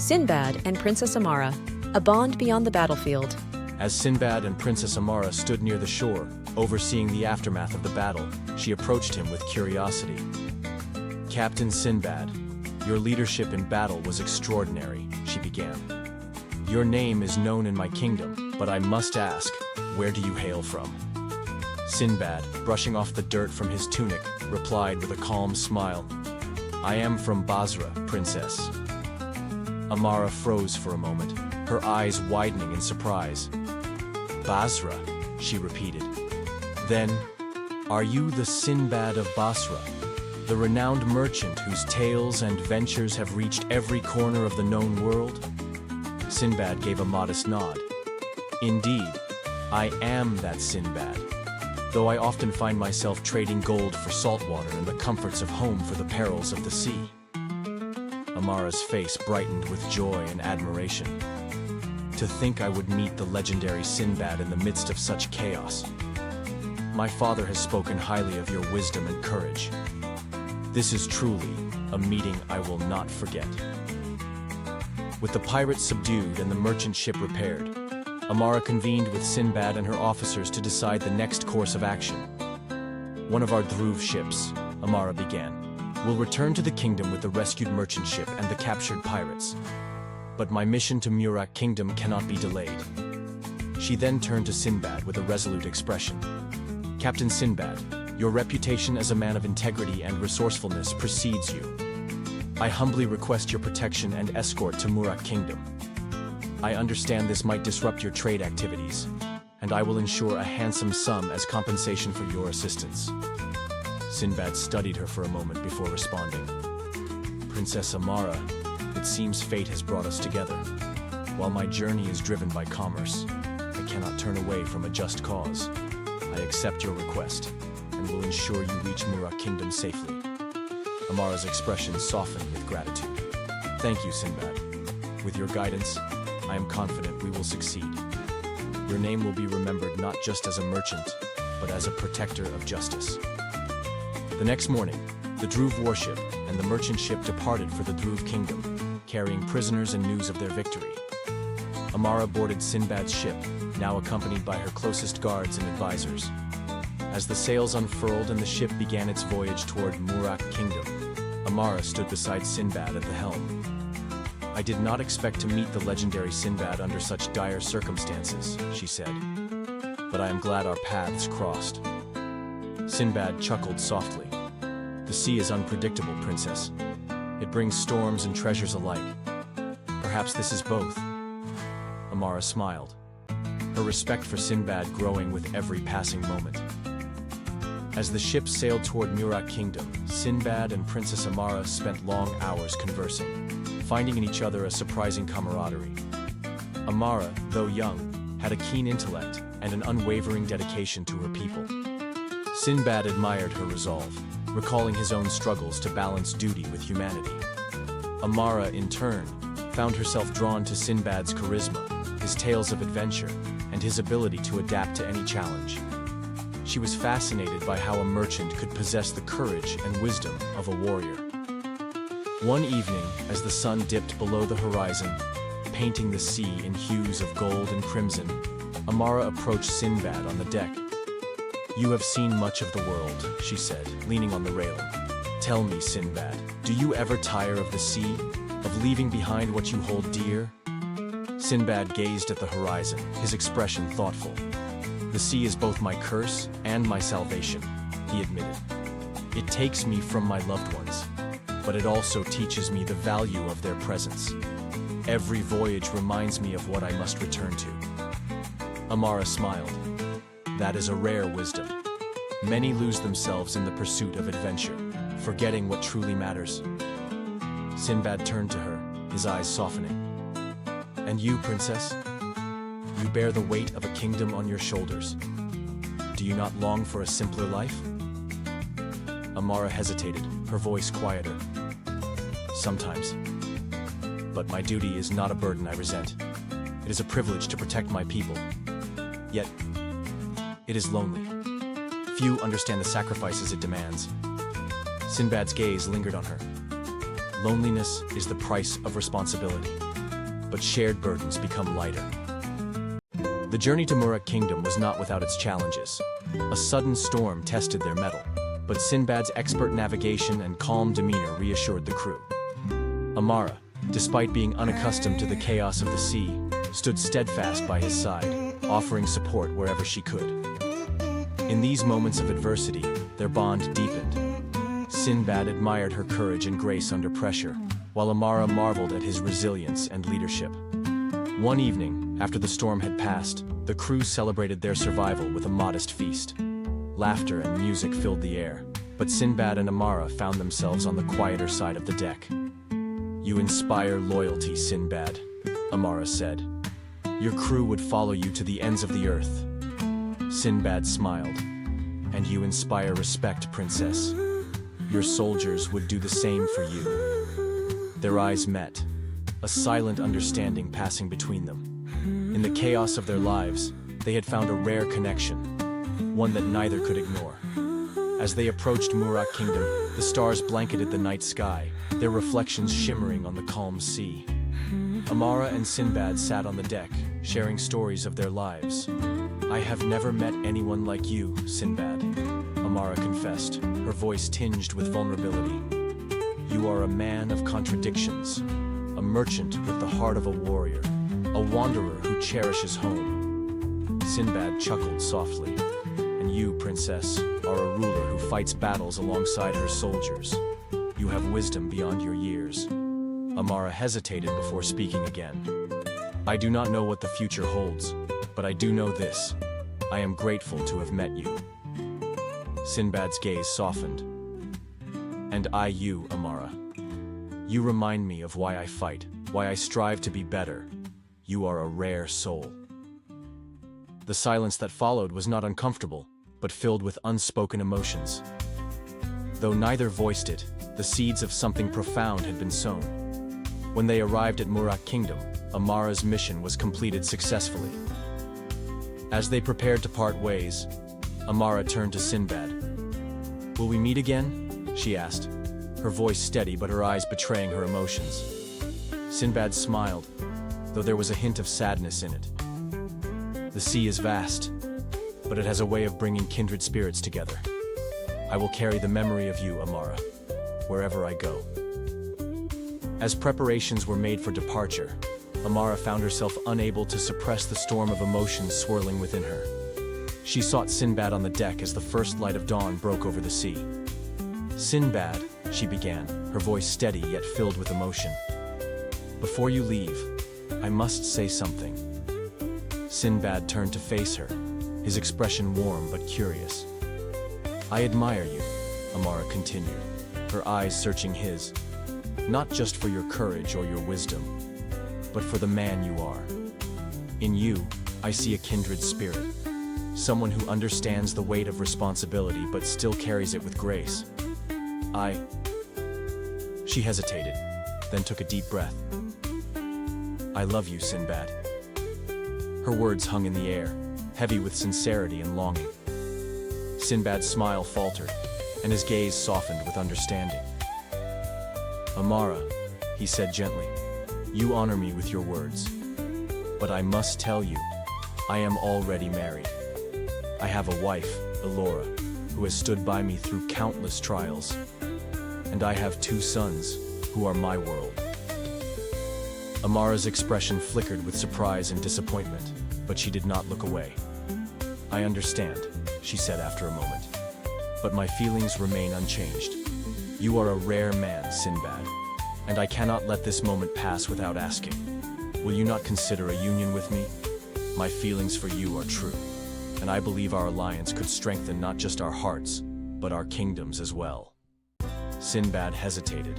Sinbad and Princess Amara, a bond beyond the battlefield. As Sinbad and Princess Amara stood near the shore, overseeing the aftermath of the battle, she approached him with curiosity. "Captain Sinbad, your leadership in battle was extraordinary," she began. "Your name is known in my kingdom, but I must ask, where do you hail from?" Sinbad, brushing off the dirt from his tunic, replied with a calm smile, "I am from Basra, princess." Amara froze for a moment, her eyes widening in surprise. "Basra," she repeated. "Then, are you the Sinbad of Basra, the renowned merchant whose tales and ventures have reached every corner of the known world?" Sinbad gave a modest nod. "Indeed, I am that Sinbad, though I often find myself trading gold for salt water and the comforts of home for the perils of the sea." Amara's face brightened with joy and admiration. "To think I would meet the legendary Sinbad in the midst of such chaos. My father has spoken highly of your wisdom and courage. This is truly a meeting I will not forget." With the pirates subdued and the merchant ship repaired, Amara convened with Sinbad and her officers to decide the next course of action. "One of our Dhruv ships," Amara began, "will return to the kingdom with the rescued merchant ship and the captured pirates. But my mission to Murak Kingdom cannot be delayed." She then turned to Sinbad with a resolute expression. "Captain Sinbad, your reputation as a man of integrity and resourcefulness precedes you. I humbly request your protection and escort to Murak Kingdom. I understand this might disrupt your trade activities, and I will ensure a handsome sum as compensation for your assistance." Sinbad studied her for a moment before responding. "Princess Amara, it seems fate has brought us together. While my journey is driven by commerce, I cannot turn away from a just cause. I accept your request, and will ensure you reach Murak Kingdom safely." Amara's expression softened with gratitude. "Thank you, Sinbad. With your guidance, I am confident we will succeed. Your name will be remembered not just as a merchant, but as a protector of justice." The next morning, the Dhruv warship and the merchant ship departed for the Dhruv Kingdom, carrying prisoners and news of their victory. Amara boarded Sinbad's ship, now accompanied by her closest guards and advisors. As the sails unfurled and the ship began its voyage toward Murak Kingdom, Amara stood beside Sinbad at the helm. "I did not expect to meet the legendary Sinbad under such dire circumstances," she said, "but I am glad our paths crossed." Sinbad chuckled softly. "The sea is unpredictable, princess. It brings storms and treasures alike. Perhaps this is both." Amara smiled, her respect for Sinbad growing with every passing moment. As the ship sailed toward Murak Kingdom, Sinbad and Princess Amara spent long hours conversing, finding in each other a surprising camaraderie. Amara, though young, had a keen intellect and an unwavering dedication to her people. Sinbad admired her resolve, recalling his own struggles to balance duty with humanity. Amara, in turn, found herself drawn to Sinbad's charisma, his tales of adventure, and his ability to adapt to any challenge. She was fascinated by how a merchant could possess the courage and wisdom of a warrior. One evening, as the sun dipped below the horizon, painting the sea in hues of gold and crimson, Amara approached Sinbad on the deck. "You have seen much of the world," she said, leaning on the railing. "Tell me, Sinbad, do you ever tire of the sea, of leaving behind what you hold dear?" Sinbad gazed at the horizon, his expression thoughtful. "The sea is both my curse and my salvation," he admitted. "It takes me from my loved ones, but it also teaches me the value of their presence. Every voyage reminds me of what I must return to." Amara smiled. "That is a rare wisdom. Many lose themselves in the pursuit of adventure, forgetting what truly matters." Sinbad turned to her, his eyes softening. "And you, princess? You bear the weight of a kingdom on your shoulders. Do you not long for a simpler life?" Amara hesitated, her voice quieter. "Sometimes. But my duty is not a burden I resent. It is a privilege to protect my people. Yet, it is lonely. Few understand the sacrifices it demands." Sinbad's gaze lingered on her. "Loneliness is the price of responsibility. but shared burdens become lighter. The journey to Murak Kingdom was not without its challenges. A sudden storm tested their mettle, but Sinbad's expert navigation and calm demeanor reassured the crew. Amara, despite being unaccustomed to the chaos of the sea, stood steadfast by his side, offering support wherever she could. In these moments of adversity, their bond deepened. Sinbad admired her courage and grace under pressure, while Amara marveled at his resilience and leadership. One evening, after the storm had passed, the crew celebrated their survival with a modest feast. Laughter and music filled the air, but Sinbad and Amara found themselves on the quieter side of the deck. "You inspire loyalty, Sinbad," Amara said. "Your crew would follow you to the ends of the earth." Sinbad smiled. "And you inspire respect, Princess. Your soldiers would do the same for you." Their eyes met, a silent understanding passing between them. In the chaos of their lives, they had found a rare connection, one that neither could ignore. As they approached Murak Kingdom, the stars blanketed the night sky, their reflections shimmering on the calm sea. Amara and Sinbad sat on the deck, sharing stories of their lives. "I have never met anyone like you, Sinbad," Amara confessed, her voice tinged with vulnerability. "You are a man of contradictions, a merchant with the heart of a warrior, a wanderer who cherishes home." Sinbad chuckled softly. "And you, Princess, are a ruler who fights battles alongside her soldiers. You have wisdom beyond your years." Amara hesitated before speaking again. "I do not know what the future holds, but I do know this. I am grateful to have met you." Sinbad's gaze softened. "And I you, Amara. You remind me of why I fight, why I strive to be better. You are a rare soul." The silence that followed was not uncomfortable, but filled with unspoken emotions. Though neither voiced it, the seeds of something profound had been sown. When they arrived at Murak Kingdom, Amara's mission was completed successfully. As they prepared to part ways, Amara turned to Sinbad. "Will we meet again?" she asked, her voice steady but her eyes betraying her emotions. Sinbad smiled, though there was a hint of sadness in it. "The sea is vast, but it has a way of bringing kindred spirits together. I will carry the memory of you, Amara, wherever I go." As preparations were made for departure, Amara found herself unable to suppress the storm of emotions swirling within her. She sought Sinbad on the deck as the first light of dawn broke over the sea. "Sinbad," she began, her voice steady yet filled with emotion. "Before you leave, I must say something." Sinbad turned to face her, his expression warm but curious. "I admire you," Amara continued, her eyes searching his. "Not just for your courage or your wisdom, but for the man you are. In you, I see a kindred spirit, someone who understands the weight of responsibility but still carries it with grace. She hesitated, then took a deep breath. "I love you, Sinbad." Her words hung in the air, heavy with sincerity and longing. Sinbad's smile faltered, and his gaze softened with understanding. "Amara," he said gently, "you honor me with your words. But I must tell you, I am already married. I have a wife, Elora, who has stood by me through countless trials. And I have 2 sons, who are my world." Amara's expression flickered with surprise and disappointment, but she did not look away. "I understand," she said after a moment, "but my feelings remain unchanged. You are a rare man, Sinbad, and I cannot let this moment pass without asking. Will you not consider a union with me? My feelings for you are true, and I believe our alliance could strengthen not just our hearts, but our kingdoms as well." Sinbad hesitated,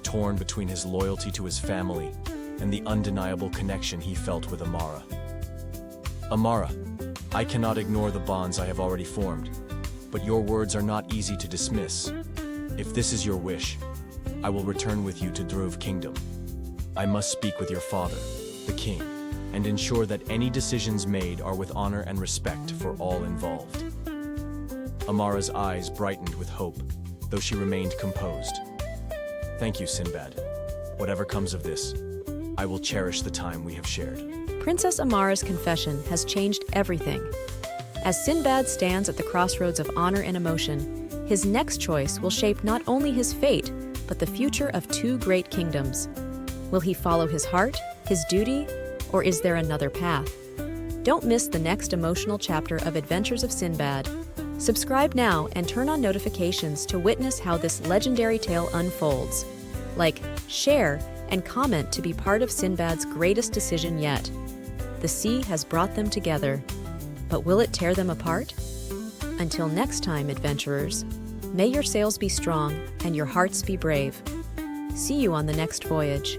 torn between his loyalty to his family and the undeniable connection he felt with Amara. "Amara, I cannot ignore the bonds I have already formed, but your words are not easy to dismiss. If this is your wish, I will return with you to Dhruv Kingdom. I must speak with your father, the king, and ensure that any decisions made are with honor and respect for all involved." Amara's eyes brightened with hope, though she remained composed. "Thank you, Sinbad. Whatever comes of this, I will cherish the time we have shared. Princess Amara's confession has changed everything. As Sinbad stands at the crossroads of honor and emotion, his next choice will shape not only his fate, but the future of two great kingdoms. Will he follow his heart, his duty, or is there another path? Don't miss the next emotional chapter of Adventures of Sinbad. Subscribe now and turn on notifications to witness how this legendary tale unfolds. Like, share, and comment to be part of Sinbad's greatest decision yet. The sea has brought them together, but will it tear them apart? Until next time, adventurers, may your sails be strong and your hearts be brave. See you on the next voyage.